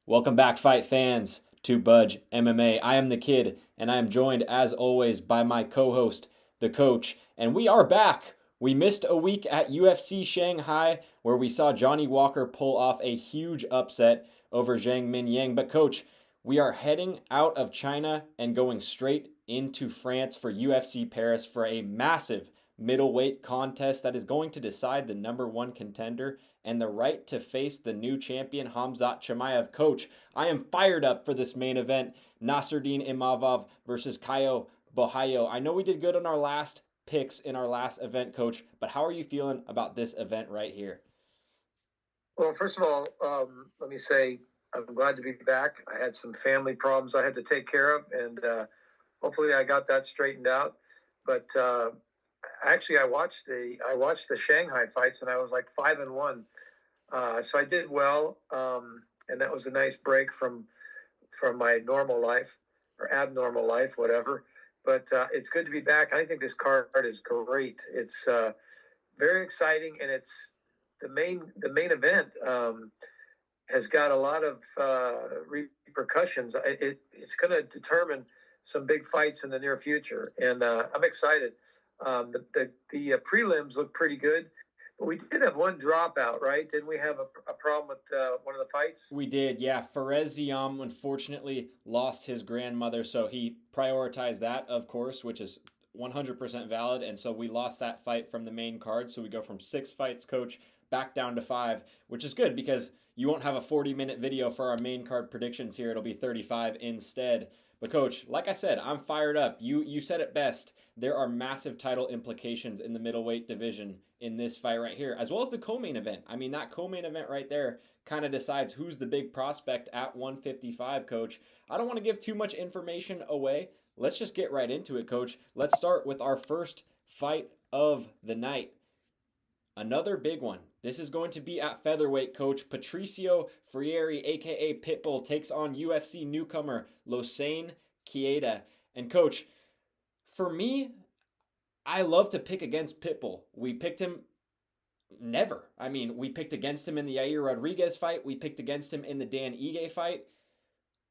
Welcome back, fight fans, to Budge MMA. I am the kid, and I am joined, as always, by my co host, the coach. And we are back. We missed a week at UFC Shanghai, where we saw Johnny Walker pull off a huge upset over Zhang Min Yang. But, coach, we are heading out of China and going straight into France for UFC Paris for a massive middleweight contest that is going to decide the number one contender and the right to face the new champion Khamzat Chimaev. Coach, I am fired up for this main event. Nasruddin Imavov versus Caio Borralho. I know we did good on our last picks in our last event, Coach, but how are you feeling about this event right here? Well, first of all, let me say I'm glad to be back. I had some family problems I had to take care of, and hopefully I got that straightened out. But actually, I watched the Shanghai fights, and I was like 5-1. So I did well, and that was a nice break from my normal life or abnormal life, whatever. But it's good to be back. I think this card is great. It's very exciting, and it's the main event has got a lot of repercussions. It's going to determine some big fights in the near future, and I'm excited. The prelims look pretty good, but we did have one dropout, right? Didn't we have a problem with one of the fights? We did, yeah. Fares Ziam unfortunately lost his grandmother, so he prioritized that, of course, which is 100% valid. And so we lost that fight from the main card. So we go from 6 fights, coach, back down to 5, which is good because you won't have a 40-minute video for our main card predictions here. It'll be 35 instead. But coach, like I said, I'm fired up. You said it best. There are massive title implications in the middleweight division in this fight right here, as well as the co-main event. I mean, that co-main event right there kind of decides who's the big prospect at 155, coach. I don't want to give too much information away. Let's just get right into it, coach. Let's start with our first fight of the night. Another big one. This is going to be at featherweight, coach. Patricio Freire, aka Pitbull, takes on UFC newcomer Losane Keita. And coach, for me, I love to pick against Pitbull. We picked him never. I mean, we picked against him in the Yair Rodriguez fight. We picked against him in the Dan Ige fight.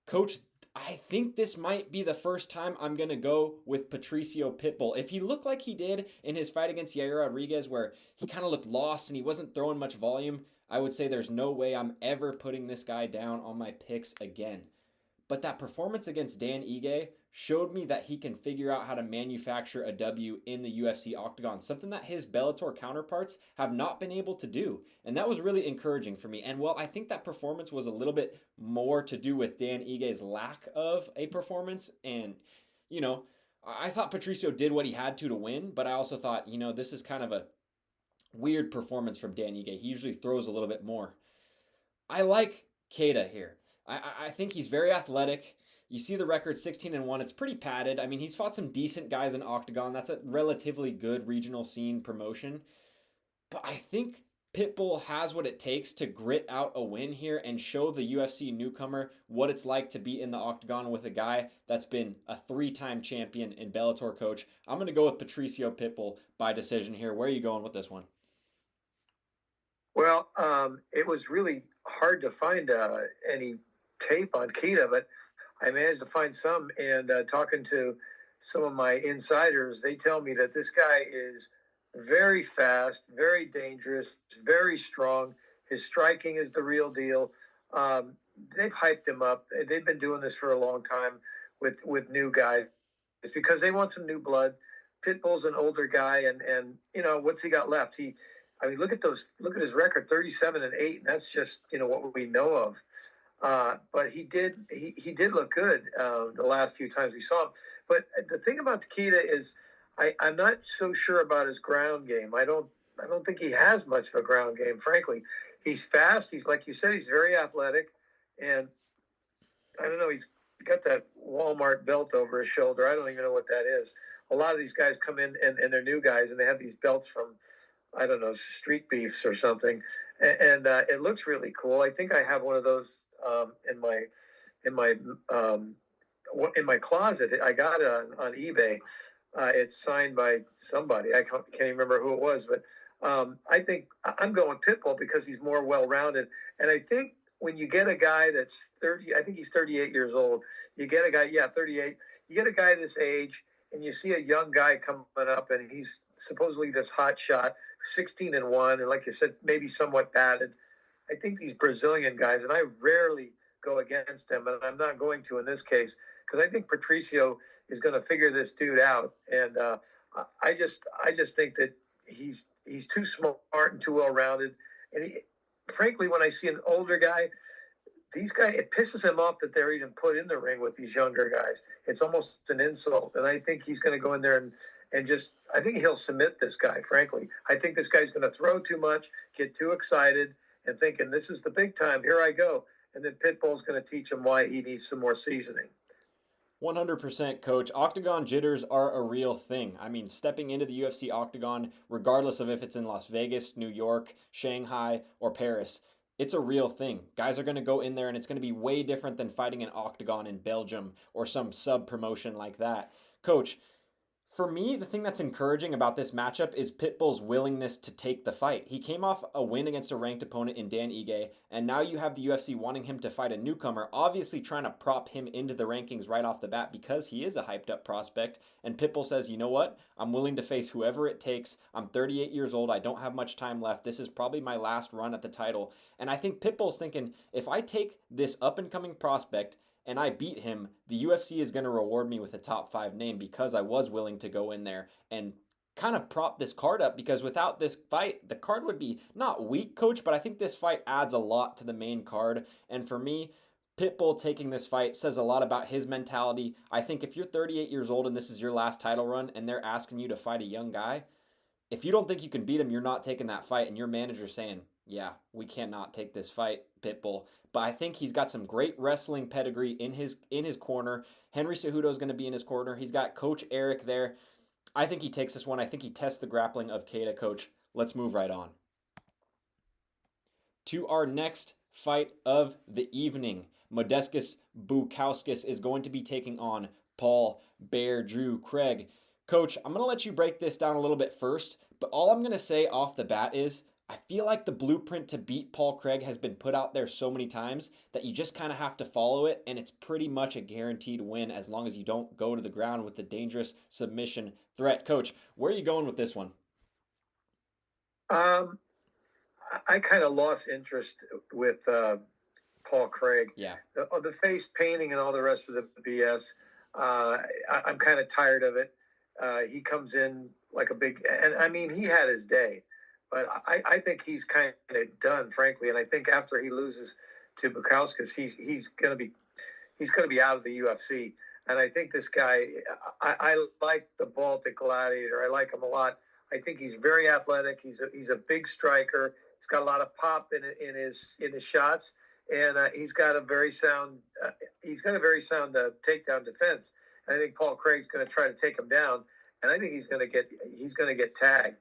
Coach, I think this might be the first time I'm going to go with Patricio Pitbull. If he looked like he did in his fight against Yair Rodriguez, where he kind of looked lost and he wasn't throwing much volume, I would say there's no way I'm ever putting this guy down on my picks again. But that performance against Dan Ige showed me that he can figure out how to manufacture a W in the UFC octagon, something that his Bellator counterparts have not been able to do. And that was really encouraging for me. And while I think that performance was a little bit more to do with Dan Ige's lack of a performance, and, you know, I thought Patricio did what he had to win, but I also thought, this is kind of a weird performance from Dan Ige. He usually throws a little bit more. I like Keita here. I think he's very athletic. You see the record 16-1. It's pretty padded. I mean, he's fought some decent guys in Octagon. That's a relatively good regional scene promotion. But I think Pitbull has what it takes to grit out a win here and show the UFC newcomer what it's like to be in the Octagon with a guy that's been a 3-time champion in Bellator, coach. I'm going to go with Patricio Pitbull by decision here. Where are you going with this one? Well, it was really hard to find any tape on Keita, but I managed to find some. And talking to some of my insiders, they tell me that this guy is very fast, very dangerous, very strong. His striking is the real deal. They've hyped him up. They've been doing this for a long time with new guys. It's because they want some new blood. Pitbull's an older guy, and what's he got left? Look at those. Look at his record, 37-8, and that's just what we know of. But he did look good the last few times we saw him. But the thing about Keita is, I'm not so sure about his ground game. I don't think he has much of a ground game, frankly. He's fast. He's, like you said, he's very athletic, and I don't know. He's got that Walmart belt over his shoulder. I don't even know what that is. A lot of these guys come in and they're new guys, and they have these belts from, I don't know, Street Beefs or something, and it looks really cool. I think I have one of those in my closet. I got it on eBay. It's signed by somebody. I can't even remember who it was, but I think I'm going Pitbull because he's more well-rounded, and I think when you get a guy that's 30, I think he's 38 years old. You get a guy, yeah, 38. You get a guy this age, and you see a young guy coming up, and he's supposedly this hot shot, 16-1, and like you said, maybe somewhat batted. I think these Brazilian guys, and I rarely go against them, and I'm not going to in this case because I think Patricio is going to figure this dude out, and I just think that he's too smart and too well rounded, and frankly, when I see an older guy, these guys, it pisses him off that they're even put in the ring with these younger guys. It's almost an insult, and I think he's going to go in there and just, I think he'll submit this guy, frankly. I think this guy's going to throw too much, get too excited, and thinking, this is the big time, here I go. And then Pitbull's going to teach him why he needs some more seasoning. 100% coach. Octagon jitters are a real thing. I mean, stepping into the UFC octagon, regardless of if it's in Las Vegas, New York, Shanghai, or Paris, it's a real thing. Guys are going to go in there and it's going to be way different than fighting an octagon in Belgium or some sub promotion like that. Coach, for me, the thing that's encouraging about this matchup is Pitbull's willingness to take the fight. He came off a win against a ranked opponent in Dan Ige, and now you have the UFC wanting him to fight a newcomer, obviously trying to prop him into the rankings right off the bat because he is a hyped up prospect. And Pitbull says, you know what? I'm willing to face whoever it takes. I'm 38 years old. I don't have much time left. This is probably my last run at the title. And I think Pitbull's thinking, if I take this up and coming prospect and I beat him, the UFC is going to reward me with a top 5 name because I was willing to go in there and kind of prop this card up, because without this fight, the card would be not weak, coach, but I think this fight adds a lot to the main card. And for me, Pitbull taking this fight says a lot about his mentality. I think if you're 38 years old and this is your last title run and they're asking you to fight a young guy, if you don't think you can beat him, you're not taking that fight, and your manager's saying, yeah, we cannot take this fight, Pitbull. But I think he's got some great wrestling pedigree in his corner. Henry Cejudo is going to be in his corner. He's got Coach Eric there. I think he takes this one. I think he tests the grappling of Keita, coach. Let's move right on to our next fight of the evening. Modestas Bukauskas is going to be taking on Paul Bear Drew Craig. Coach, I'm going to let you break this down a little bit first, but all I'm going to say off the bat is I feel like the blueprint to beat Paul Craig has been put out there so many times that you just kind of have to follow it, and it's pretty much a guaranteed win as long as you don't go to the ground with the dangerous submission threat. Coach, where are you going with this one? I kind of lost interest with Paul Craig. Yeah. The face painting and all the rest of the BS, I'm kind of tired of it. He comes in like a big, and I mean, he had his day. But I think he's kind of done, frankly. And I think after he loses to Bukauskas, he's going to be out of the UFC. And I think this guy, I like the Baltic Gladiator. I like him a lot. I think he's very athletic. He's a big striker. He's got a lot of pop in his shots, and he's got a very sound takedown defense. And I think Paul Craig's going to try to take him down, and I think he's going to get tagged.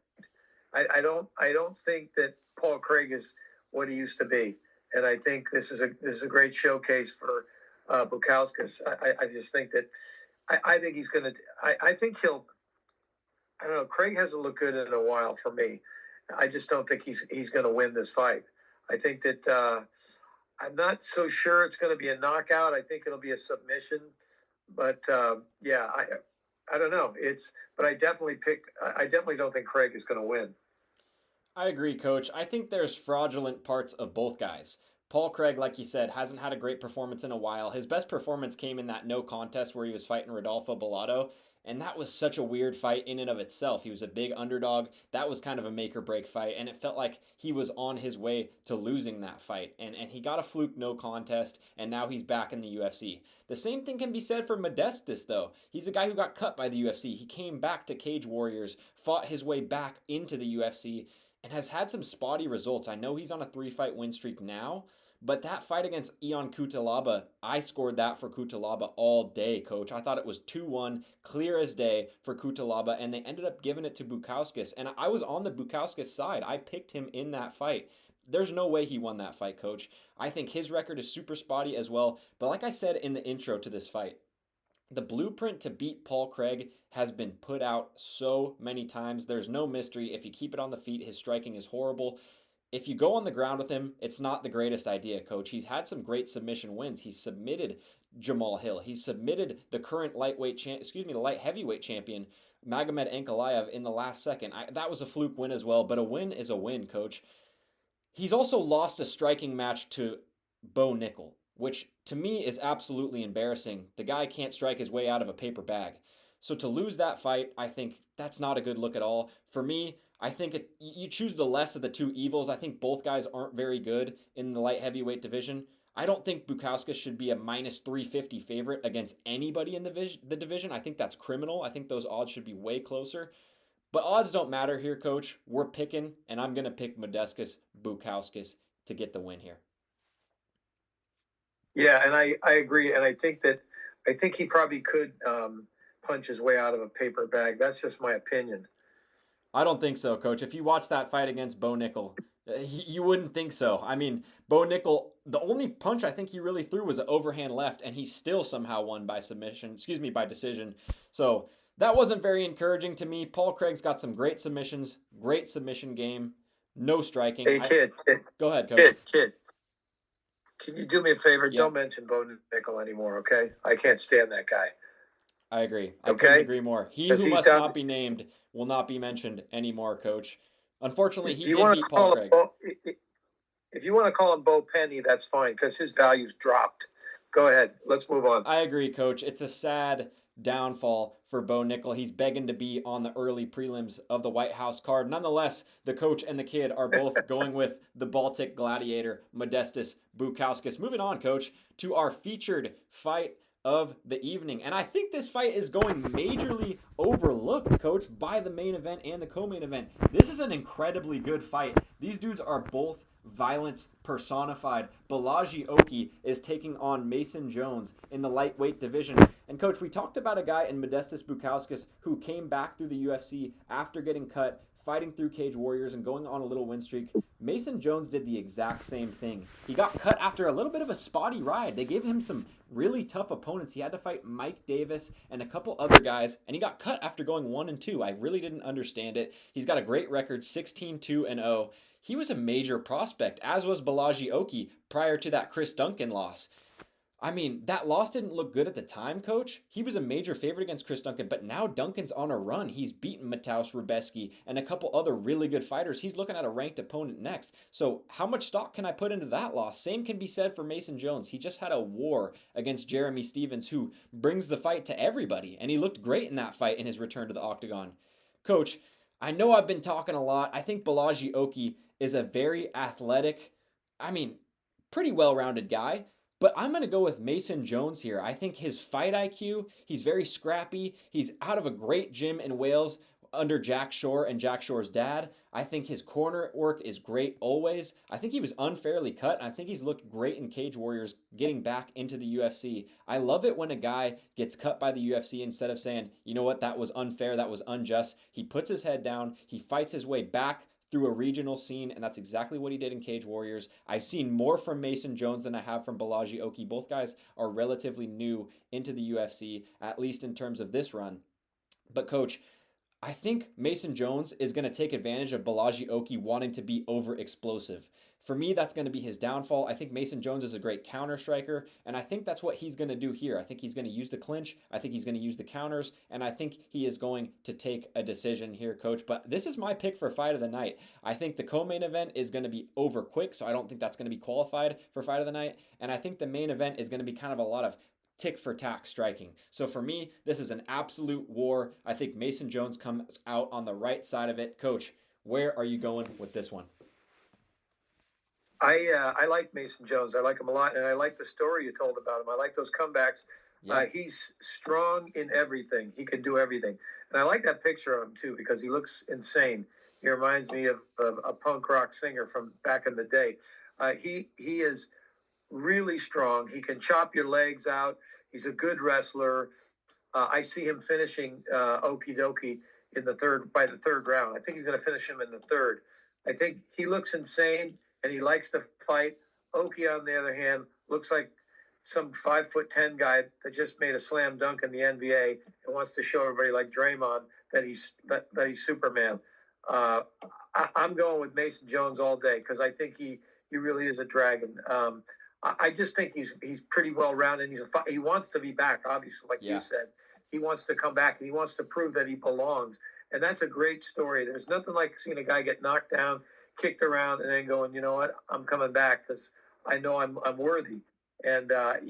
I don't think that Paul Craig is what he used to be, and I think this is a great showcase for Bukauskas. I just think that I think he's going to. I think he'll. I don't know. Craig hasn't looked good in a while for me. I just don't think he's going to win this fight. I think that I'm not so sure it's going to be a knockout. I think it'll be a submission, but yeah, I don't know. But I definitely don't think Craig is going to win. I agree, Coach. I think there's fraudulent parts of both guys. Paul Craig, like you said, hasn't had a great performance in a while. His best performance came in that no contest where he was fighting Rodolfo Bellato, and that was such a weird fight in and of itself. He was a big underdog. That was kind of a make or break fight, and it felt like he was on his way to losing that fight. And he got a fluke no contest, and now he's back in the UFC. The same thing can be said for Modestas, though. He's a guy who got cut by the UFC. He came back to Cage Warriors, fought his way back into the UFC, and has had some spotty results. I know he's on a 3-fight win streak now, but that fight against Ion Cutelaba, I scored that for Cutelaba all day, Coach. I thought it was 2-1, clear as day for Cutelaba, and they ended up giving it to Bukauskas. And I was on the Bukauskas side. I picked him in that fight. There's no way he won that fight, Coach. I think his record is super spotty as well. But like I said in the intro to this fight, the blueprint to beat Paul Craig has been put out so many times. There's no mystery. If you keep it on the feet, his striking is horrible. if you go on the ground with him, it's not the greatest idea, coach. He's had some great submission wins. He's submitted Jamal Hill. He's submitted the current the light heavyweight champion, Magomed Ankalaev, in the last second. That was a fluke win as well, but a win is a win, coach. He's also lost a striking match to Bo Nickel, which to me is absolutely embarrassing. The guy can't strike his way out of a paper bag. So to lose that fight, I think that's not a good look at all. For me, I think you choose the less of the two evils. I think both guys aren't very good in the light heavyweight division. I don't think Bukauskas should be a minus 350 favorite against anybody in the division. I think that's criminal. I think those odds should be way closer. But odds don't matter here, coach. We're picking, and I'm going to pick Modestas Bukauskas to get the win here. Yeah, and I agree. And I think he probably could punch his way out of a paper bag. That's just my opinion. I don't think so, coach. If you watch that fight against Bo Nickel, you wouldn't think so. I mean, Bo Nickel, the only punch I think he really threw was an overhand left, and he still somehow won by decision. So that wasn't very encouraging to me. Paul Craig's got some great submissions, great submission game, no striking. Hey, kid. Go ahead, coach. Kid. Can you do me a favor? Yeah. Don't mention Bo Nickel anymore, okay? I can't stand that guy. I agree. I couldn't agree more. He who must not be named will not be mentioned anymore, coach. Unfortunately, he did beat Paul Craig. If you want to call him Bo Penny, that's fine, because his value's dropped. Go ahead. Let's move on. I agree, coach. It's a sad downfall for Bo Nickel. He's begging to be on the early prelims of the White House card. Nonetheless, the coach and the kid are both going with the Baltic Gladiator, Modestas Bukauskas. Moving on, coach, to our featured fight of the evening. And I think this fight is going majorly overlooked, coach, by the main event and the co-main event. This is an incredibly good fight. These dudes are both violence personified. Balaji Oki is taking on Mason Jones in the lightweight division. And coach, we talked about a guy in Modestas Bukauskas who came back through the UFC after getting cut, fighting through Cage Warriors and going on a little win streak. Mason Jones did the exact same thing. He got cut after a little bit of a spotty ride. They gave him some really tough opponents. He had to fight Mike Davis and a couple other guys, and he got cut after going 1-2. I really didn't understand it. He's got a great record, 16-2-0. He was a major prospect, as was Balaji Oki prior to that Chris Duncan loss. I mean, that loss didn't look good at the time, coach. He was a major favorite against Chris Duncan, but now Duncan's on a run. He's beaten Mateusz Rubeski and a couple other really good fighters. He's looking at a ranked opponent next. So how much stock can I put into that loss? Same can be said for Mason Jones. He just had a war against Jeremy Stevens, who brings the fight to everybody, and he looked great in that fight in his return to the octagon. Coach, I know I've been talking a lot. I think Balaji Oki is a very athletic, pretty well-rounded guy. But I'm going to go with Mason Jones here. I think his fight IQ, he's very scrappy. He's out of a great gym in Wales under Jack Shore and Jack Shore's dad. I think his corner work is great always. I think he was unfairly cut, and I think he's looked great in Cage Warriors getting back into the UFC. I love it when a guy gets cut by the UFC instead of saying, you know what, that was unfair, that was unjust. He puts his head down, he fights his way back through a regional scene, and that's exactly what he did in Cage Warriors. I've seen more from Mason Jones than I have from Balaji Oki. Both guys are relatively new into the UFC, at least in terms of this run. But coach, I think Mason Jones is going to take advantage of Balaji Oki wanting to be over-explosive. For me, that's going to be his downfall. I think Mason Jones is a great counter striker, and I think that's what he's going to do here. I think he's going to use the clinch. I think he's going to use the counters, and I think he is going to take a decision here, coach. But this is my pick for fight of the night. I think the co-main event is going to be over quick, so I don't think that's going to be qualified for fight of the night. And I think the main event is going to be kind of a lot of tick for tack striking. So for me, this is an absolute war. I think Mason Jones comes out on the right side of it. Coach, where are you going with this one? I like Mason Jones. I like him a lot, and I like the story you told about him. I like those comebacks. Yeah. He's strong in everything. He can do everything. And I like that picture of him, too, because he looks insane. He reminds me of a punk rock singer from back in the day. He is really strong. He can chop your legs out. He's a good wrestler. I see him finishing Okie Dokie by the third round. I think he's going to finish him in the third. I think he looks insane, and he likes to fight. Oki, on the other hand, looks like some 5'10" guy that just made a slam dunk in the NBA and wants to show everybody, like Draymond, that he's Superman. Uh, I'm going with Mason Jones all day because I think he really is a dragon. I just think he's pretty well rounded. He wants to be back, obviously, like you said. He wants to come back and he wants to prove that he belongs. And that's a great story. There's nothing like seeing a guy get knocked down, kicked around, and then going, you know what, I'm coming back because I know I'm worthy. And I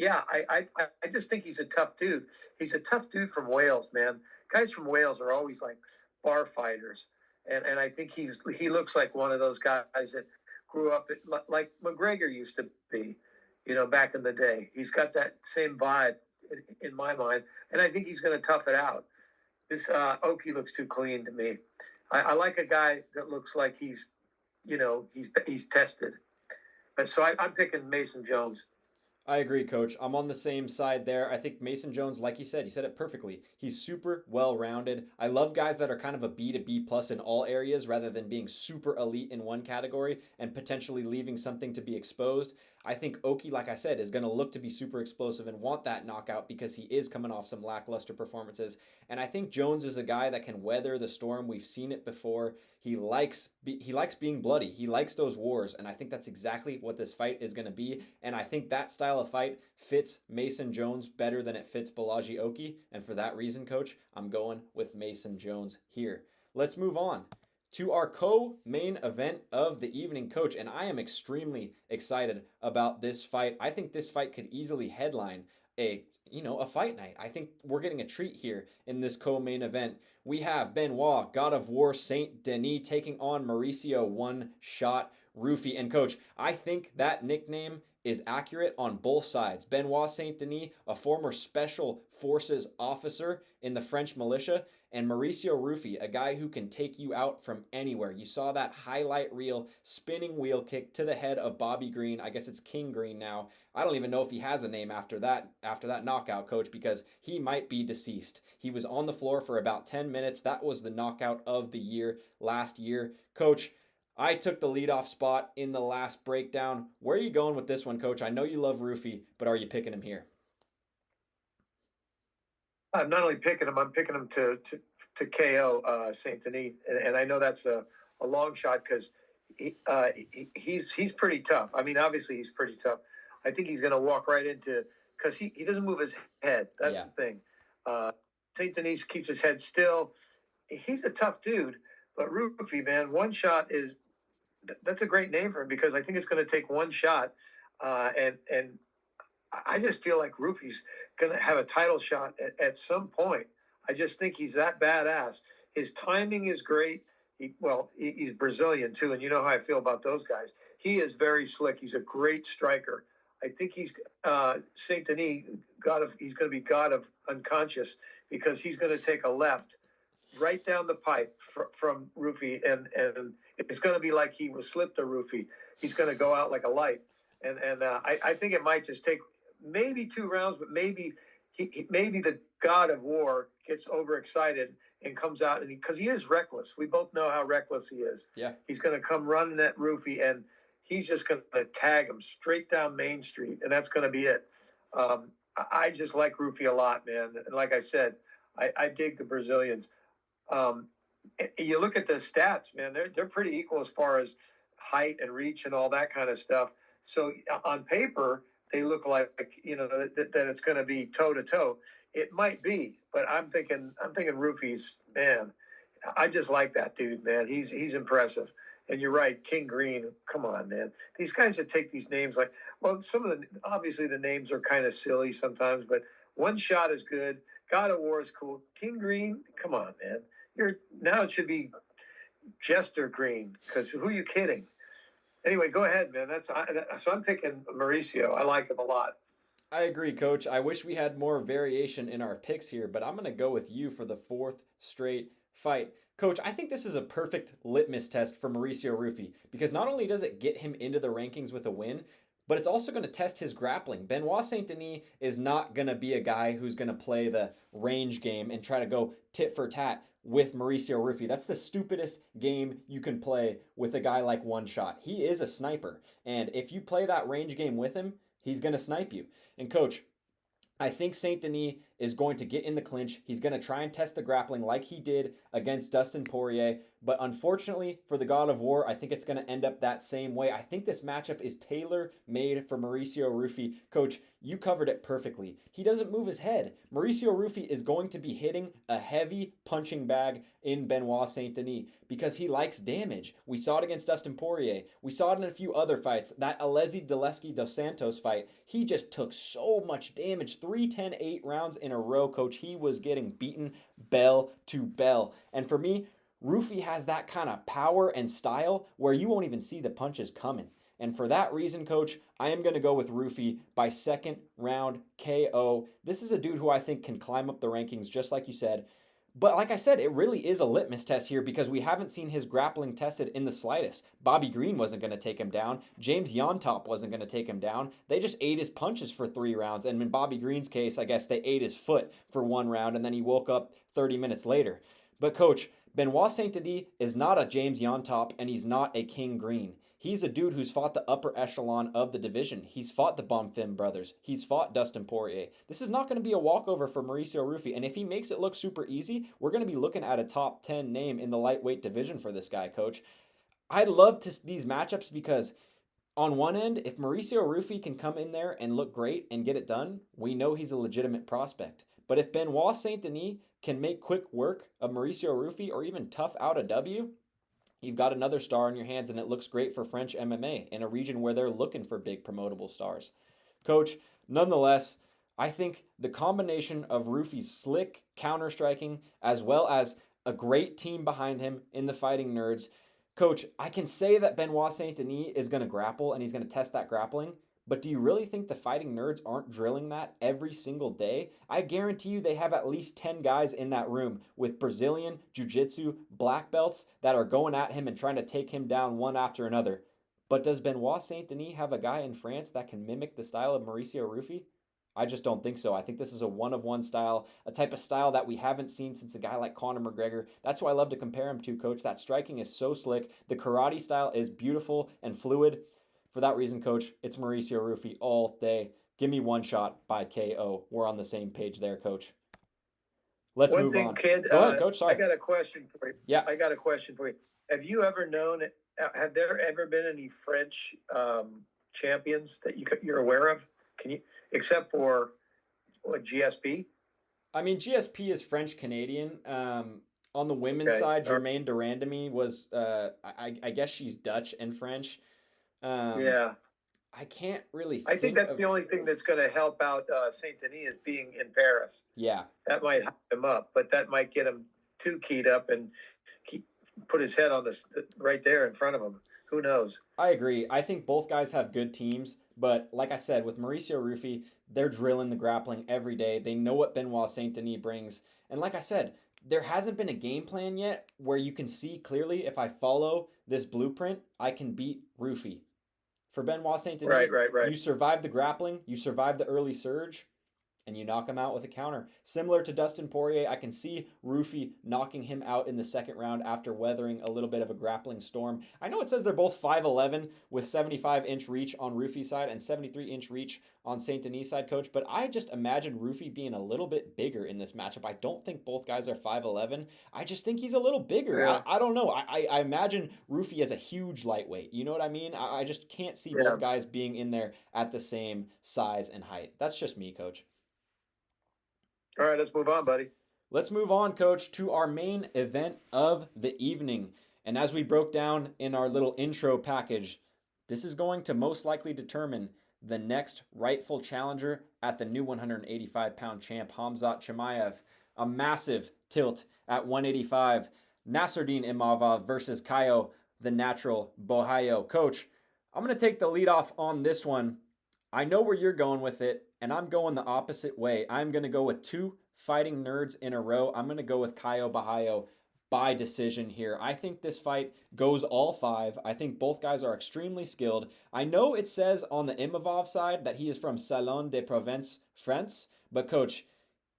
just think he's a tough dude. He's a tough dude from Wales, man. Guys from Wales are always like bar fighters, and I think he looks like one of those guys that grew up like McGregor used to be, back in the day. He's got that same vibe in my mind, and I think he's going to tough it out. This Oki looks too clean to me. I like a guy that looks like he's tested. But so I'm picking Mason Jones. I agree, Coach. I'm on the same side there. I think Mason Jones, like you said it perfectly. He's super well-rounded. I love guys that are kind of a B to B plus in all areas rather than being super elite in one category and potentially leaving something to be exposed. I think Oki, like I said, is going to look to be super explosive and want that knockout because he is coming off some lackluster performances. And I think Jones is a guy that can weather the storm. We've seen it before. He likes being bloody. He likes those wars, and I think that's exactly what this fight is going to be. And I think that style of fight fits Mason Jones better than it fits Balaji Oki. And for that reason, Coach, I'm going with Mason Jones here. Let's move on to our co-main event of the evening, Coach, and I am extremely excited about this fight. I think this fight could easily headline a fight night. I think we're getting a treat here in this co-main event. We have Benoit, God of War, Saint-Denis taking on Mauricio One Shot Ruffy. And Coach, I think that nickname is accurate on both sides. Benoit Saint-Denis, a former special forces officer in the French militia, and Mauricio Ruffy, a guy who can take you out from anywhere. You saw that highlight reel spinning wheel kick to the head of Bobby Green. I guess it's King Green now. I don't even know if he has a name after that knockout, Coach, because he might be deceased. He was on the floor for about 10 minutes. That was the knockout of the year last year. Coach, I took the leadoff spot in the last breakdown. Where are you going with this one, Coach? I know you love Ruffy, but are you picking him here? I'm not only picking him, I'm picking him to KO Saint Denis, and I know that's a long shot because he's pretty tough. I mean, obviously he's pretty tough. I think he's going to walk right into because he doesn't move his head. That's the thing. Saint Denis keeps his head still. He's a tough dude, but Ruffy, man, One Shot that's a great name for him because I think it's going to take one shot, and I just feel like Ruffy's going to have a title shot at some point. I just think he's that badass. His timing is great. He's Brazilian too, and you know how I feel about those guys. He is very slick. He's a great striker. I think he's Saint Denis he's going to be God of unconscious because he's going to take a left right down the pipe from Ruffy, and it's going to be like he was slipped to Ruffy. He's going to go out like a light, and I think it might just take maybe 2 rounds, but maybe maybe the God of War gets overexcited and comes out, and because he is reckless. We both know how reckless he is. Yeah, he's going to come running at Ruffy, and he's just going to tag him straight down Main Street, and that's going to be it. I just like Ruffy a lot, man. And like I said, I dig the Brazilians. You look at the stats, man, they're pretty equal as far as height and reach and all that kind of stuff. So on paper, they look like that it's going to be toe to toe. It might be, but I'm thinking Ruffy's, man. I just like that dude, man. He's impressive. And you're right, King Green. Come on, man. These guys that take these names, obviously the names are kind of silly sometimes, but One Shot is good. God of War is cool. King Green, come on, man. Now it should be Jester Green, because who are you kidding? Anyway, go ahead, man. So I'm picking Mauricio. I like him a lot. I agree, Coach. I wish we had more variation in our picks here, but I'm going to go with you for the 4th straight fight. Coach, I think this is a perfect litmus test for Mauricio Ruffy because not only does it get him into the rankings with a win, but it's also going to test his grappling. Benoit Saint-Denis is not going to be a guy who's going to play the range game and try to go tit for tat with Mauricio Ruffy. That's the stupidest game you can play with a guy like One Shot. He is a sniper, and if you play that range game with him, he's going to snipe you. And Coach, I think Saint-Denis is going to get in the clinch. He's going to try and test the grappling like he did against Dustin Poirier. But unfortunately for the God of War, I think it's going to end up that same way. I think this matchup is tailor-made for Mauricio Ruffy. Coach, you covered it perfectly. He doesn't move his head. Mauricio Ruffy is going to be hitting a heavy punching bag in Benoit Saint-Denis because he likes damage. We saw it against Dustin Poirier. We saw it in a few other fights. That Alesi Deleski dos Santos fight, he just took so much damage. 3-10-8 rounds in a row, Coach. He was getting beaten bell to bell. And for me, Ruffy has that kind of power and style where you won't even see the punches coming. And for that reason, Coach, I am going to go with Ruffy by second round KO. This is a dude who I think can climb up the rankings, just like you said. But like I said, it really is a litmus test here because we haven't seen his grappling tested in the slightest. Bobby Green wasn't going to take him down. James Yontop wasn't going to take him down. They just ate his punches for 3 rounds. And in Bobby Green's case, I guess they ate his foot for 1 round, and then he woke up 30 minutes later. But Coach, Benoit Saint-Denis is not a James Yontop, and he's not a King Green. He's a dude who's fought the upper echelon of the division. He's fought the Bonfim brothers. He's fought Dustin Poirier. This is not going to be a walkover for Mauricio Ruffy, and if he makes it look super easy, we're going to be looking at a top 10 name in the lightweight division for this guy, Coach. I'd love these matchups because on one end, if Mauricio Ruffy can come in there and look great and get it done, we know he's a legitimate prospect. But if Benoit Saint-Denis can make quick work of Mauricio Ruffy or even tough out a W, you've got another star in your hands, and it looks great for French MMA in a region where they're looking for big promotable stars. Coach, nonetheless, I think the combination of Ruffy's slick counter-striking as well as a great team behind him in the Fighting Nerds. Coach, I can say that Benoit Saint-Denis is going to grapple and he's going to test that grappling, but do you really think the Fighting Nerds aren't drilling that every single day? I guarantee you they have at least 10 guys in that room with Brazilian, Jiu-Jitsu, black belts that are going at him and trying to take him down one after another. But does Benoit Saint-Denis have a guy in France that can mimic the style of Mauricio Ruffy? I just don't think so. I think this is a one-of-one style, a type of style that we haven't seen since a guy like Conor McGregor. That's who I love to compare him to, Coach. That striking is so slick. The karate style is beautiful and fluid. For that reason, Coach, it's Mauricio Ruffy all day. Give me one shot by KO. We're on the same page there, Coach. Let's move on. Kid, Go ahead, Coach. Sorry. I got a question for you. Yeah. I got a question for you. Have you ever known, have there ever been any French champions that you're aware of? Can you, except for what, GSP? I mean, GSP is French-Canadian. On the women's side, Germaine Durandamy was, I guess she's Dutch and French. Yeah. I can't really think that's the only thing that's going to help out Saint-Denis is being in Paris. Yeah. That might hype him up, but that might get him too keyed up and put his head on this right there in front of him. Who knows? I agree. I think both guys have good teams, but like I said, with Mauricio Ruffy, they're drilling the grappling every day. They know what Benoit Saint-Denis brings. And like I said, there hasn't been a game plan yet where you can see clearly if I follow this blueprint, I can beat Ruffy. For Benoit Saint-Denis, right. You survive the grappling, you survive the early surge, and you knock him out with a counter. Similar to Dustin Poirier, I can see Ruffy knocking him out in the second round after weathering a little bit of a grappling storm. I know it says they're both 5'11", with 75-inch reach on Ruffy's side and 73-inch reach on Saint-Denis' side, Coach, but I just imagine Ruffy being a little bit bigger in this matchup. I don't think both guys are 5'11". I just think he's a little bigger. Yeah. I don't know. I imagine Ruffy as a huge lightweight. You know what I mean? I just can't see both guys being in there at the same size and height. That's just me, Coach. All right, let's move on, buddy. Let's move on, Coach, to our main event of the evening. And as we broke down in our little intro package, this is going to most likely determine the next rightful challenger at the new 185-pound champ, Khamzat Chimaev. A massive tilt at 185. Nasruddin Imavov versus Caio, the natural Borralho. Coach, I'm going to take the lead off on this one. I know where you're going with it, and I'm going the opposite way. I'm going to go with 2 Fighting Nerds in a row. I'm going to go with Caio Borralho by decision here. I think this fight goes all 5. I think both guys are extremely skilled. I know it says on the Imavov side that he is from Salon de Provence, France, but Coach,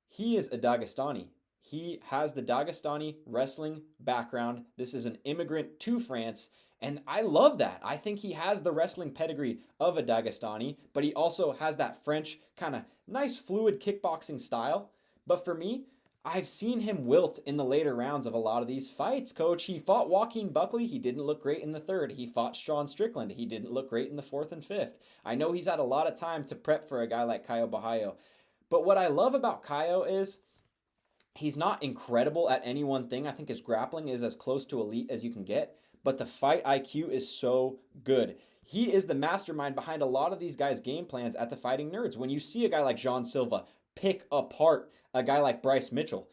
he is a Dagestani. He has the Dagestani wrestling background. This is an immigrant to France, and I love that. I think he has the wrestling pedigree of a Dagestani, but he also has that French kind of nice fluid kickboxing style. But for me, I've seen him wilt in the later rounds of a lot of these fights, coach. He fought Joaquin Buckley. He didn't look great in the third. He fought Sean Strickland. He didn't look great in the fourth and fifth. I know he's had a lot of time to prep for a guy like Caio Borralho. But what I love about Caio is he's not incredible at any one thing. I think his grappling is as close to elite as you can get, but the fight IQ is so good. He is the mastermind behind a lot of these guys' game plans at the Fighting Nerds. When you see a guy like Jean Silva pick apart a guy like Bryce Mitchell,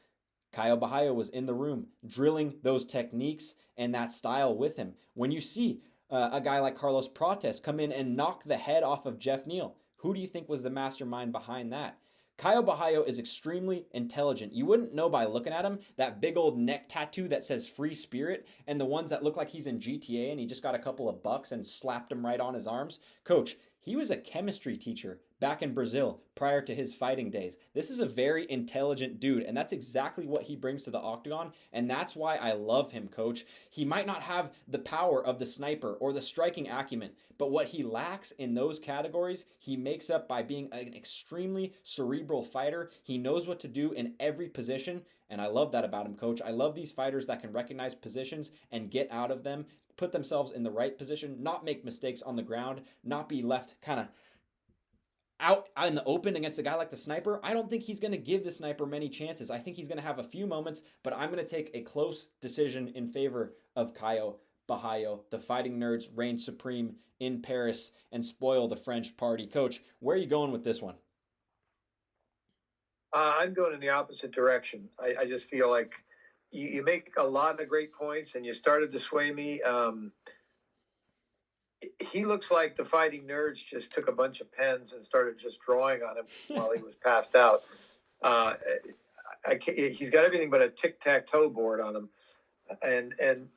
Caio Borralho was in the room drilling those techniques and that style with him. When you see a guy like Carlos Prates come in and knock the head off of Jeff Neal, who do you think was the mastermind behind that? Caio Borralho is extremely intelligent. You wouldn't know by looking at him, that big old neck tattoo that says Free Spirit, and the ones that look like he's in GTA and he just got a couple of bucks and slapped them right on his arms. Coach, he was a chemistry teacher back in Brazil prior to his fighting days. This is a very intelligent dude, and that's exactly what he brings to the octagon, and that's why I love him, coach. He might not have the power of the sniper or the striking acumen, but what he lacks in those categories, he makes up by being an extremely cerebral fighter. He knows what to do in every position, and I love that about him, coach. I love these fighters that can recognize positions and get out of them, put themselves in the right position, not make mistakes on the ground, not be left kind of out in the open against a guy like the sniper. I don't think he's going to give the sniper many chances. I think he's going to have a few moments, but I'm going to take a close decision in favor of Caio Borralho. The Fighting Nerds reign supreme in Paris and spoil the French party. Coach, where are you going with this one? I'm going in the opposite direction. I just feel like you make a lot of great points, and you started to sway me. He looks like the Fighting Nerds just took a bunch of pens and started just drawing on him while he was passed out. He's got everything but a tic-tac-toe board on him. And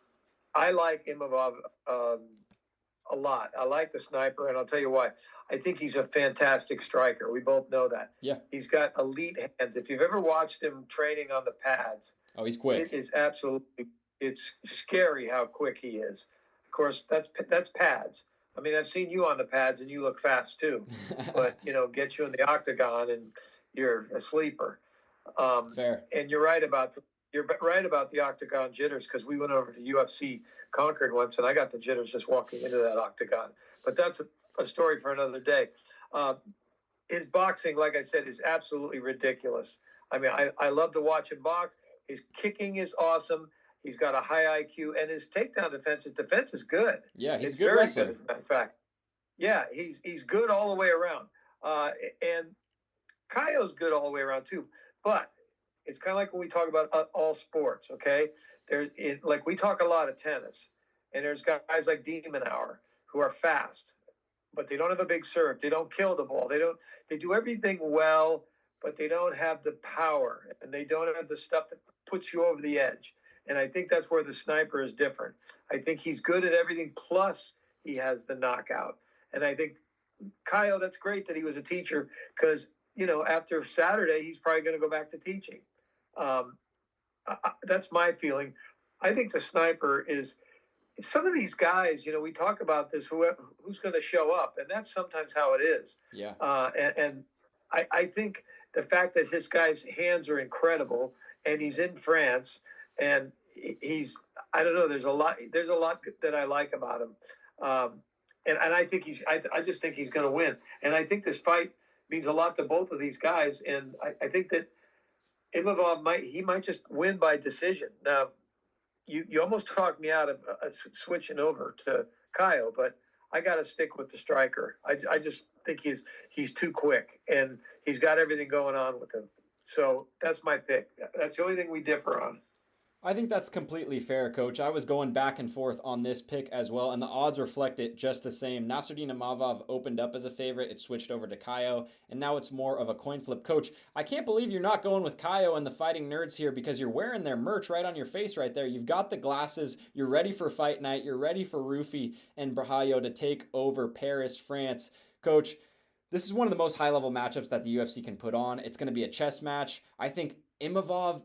I like Imavov a lot. I like the sniper, and I'll tell you why. I think he's a fantastic striker. We both know that. Yeah. He's got elite hands. If you've ever watched him training on the pads, oh, he's quick. It is absolutely, it's scary how quick he is. Of course, that's pads. I mean, I've seen you on the pads, and you look fast too. But get you in the octagon, and you're a sleeper. Fair. And you're right about the octagon jitters, because we went over to UFC Concord once, and I got the jitters just walking into that octagon. But that's a story for another day. His boxing, like I said, is absolutely ridiculous. I mean, I love to watch him box. His kicking is awesome. He's got a high IQ, and his takedown defense is good. Yeah, he's it's good very wrestler. good, as a matter of fact. Yeah, he's good all the way around. And Caio's good all the way around too. But it's kind of like when we talk about all sports, okay? Like we talk a lot of tennis, and there's guys like Demon Hour who are fast, but they don't have a big serve. They don't kill the ball. They do everything well, but they don't have the power, and they don't have the stuff that puts you over the edge. And I think that's where the sniper is different. I think he's good at everything, plus he has the knockout. And I think Caio, that's great that he was a teacher, because, after Saturday, he's probably going to go back to teaching. That's my feeling. I think the sniper is some of these guys, we talk about this, who's going to show up, and that's sometimes how it is. Yeah. And I think the fact that his guy's hands are incredible, and he's in France, and I don't know, there's a lot that I like about him. And I think I just think he's going to win. And I think this fight means a lot to both of these guys. And I think that Imavov might just win by decision. Now, you almost talked me out of switching over to Caio, but I got to stick with the striker. I just think he's too quick, and he's got everything going on with him. So that's my pick. That's the only thing we differ on. I think that's completely fair, Coach. I was going back and forth on this pick as well, and the odds reflect it just the same. Nasruddin Imavov opened up as a favorite. It switched over to Caio, and now it's more of a coin flip. Coach, I can't believe you're not going with Caio and the Fighting Nerds here, because you're wearing their merch right on your face right there. You've got the glasses. You're ready for fight night. You're ready for Ruffy and Borralho to take over Paris, France. Coach, this is one of the most high-level matchups that the UFC can put on. It's going to be a chess match. I think Imavov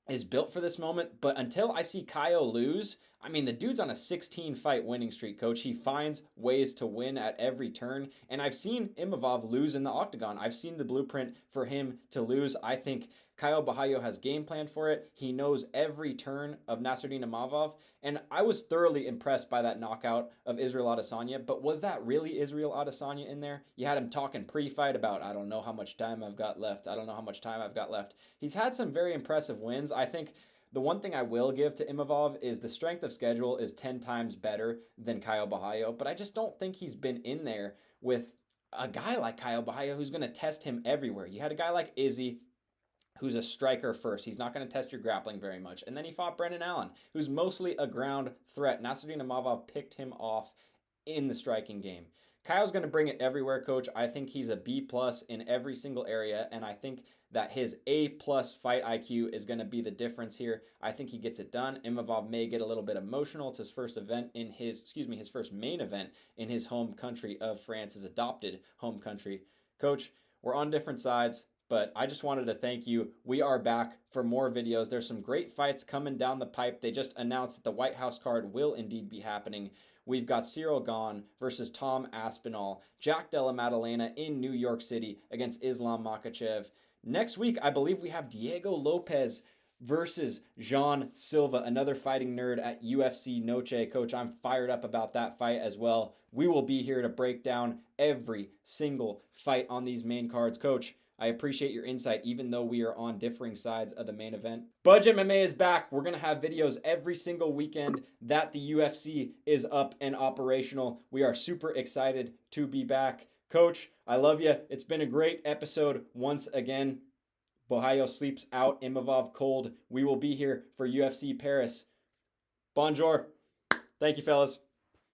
is built for this moment, but until I see Caio lose, I mean, the dude's on a 16-fight winning streak, coach. He finds ways to win at every turn. And I've seen Imavov lose in the octagon. I've seen the blueprint for him to lose. I think Caio Borralho has game plan for it. He knows every turn of Nasruddin Imavov. And I was thoroughly impressed by that knockout of Israel Adesanya. But was that really Israel Adesanya in there? You had him talking pre-fight about, I don't know how much time I've got left. I don't know how much time I've got left. He's had some very impressive wins. I think the one thing I will give to Imavov is the strength of schedule is 10 times better than Caio Borralho, but I just don't think he's been in there with a guy like Caio Borralho who's going to test him everywhere. You had a guy like Izzy, who's a striker first. He's not going to test your grappling very much. And then he fought Brendan Allen, who's mostly a ground threat. Nasruddin Imavov picked him off in the striking game. Kyle's going to bring it everywhere, coach. I think he's a B+ in every single area, and I think that his A+ fight IQ is going to be the difference here. I think he gets it done. Imavov may get a little bit emotional. It's his first event in his first main event in his home country of France, his adopted home country. Coach, we're on different sides, but I just wanted to thank you. We are back for more videos. There's some great fights coming down the pipe. They just announced that the White House card will indeed be happening. We've got Cyril Gane versus Tom Aspinall, Jack Della Maddalena in New York City against Islam Makhachev. Next week, I believe we have Diego Lopez versus Jean Silva, another fighting nerd at UFC Noche. Coach, I'm fired up about that fight as well. We will be here to break down every single fight on these main cards. Coach, I appreciate your insight, even though we are on differing sides of the main event. BUDGE MMA is back. We're going to have videos every single weekend that the UFC is up and operational. We are super excited to be back. Coach, I love you. It's been a great episode once again. Borralho sleeps out, Imavov cold. We will be here for UFC Paris. Bonjour. Thank you, fellas.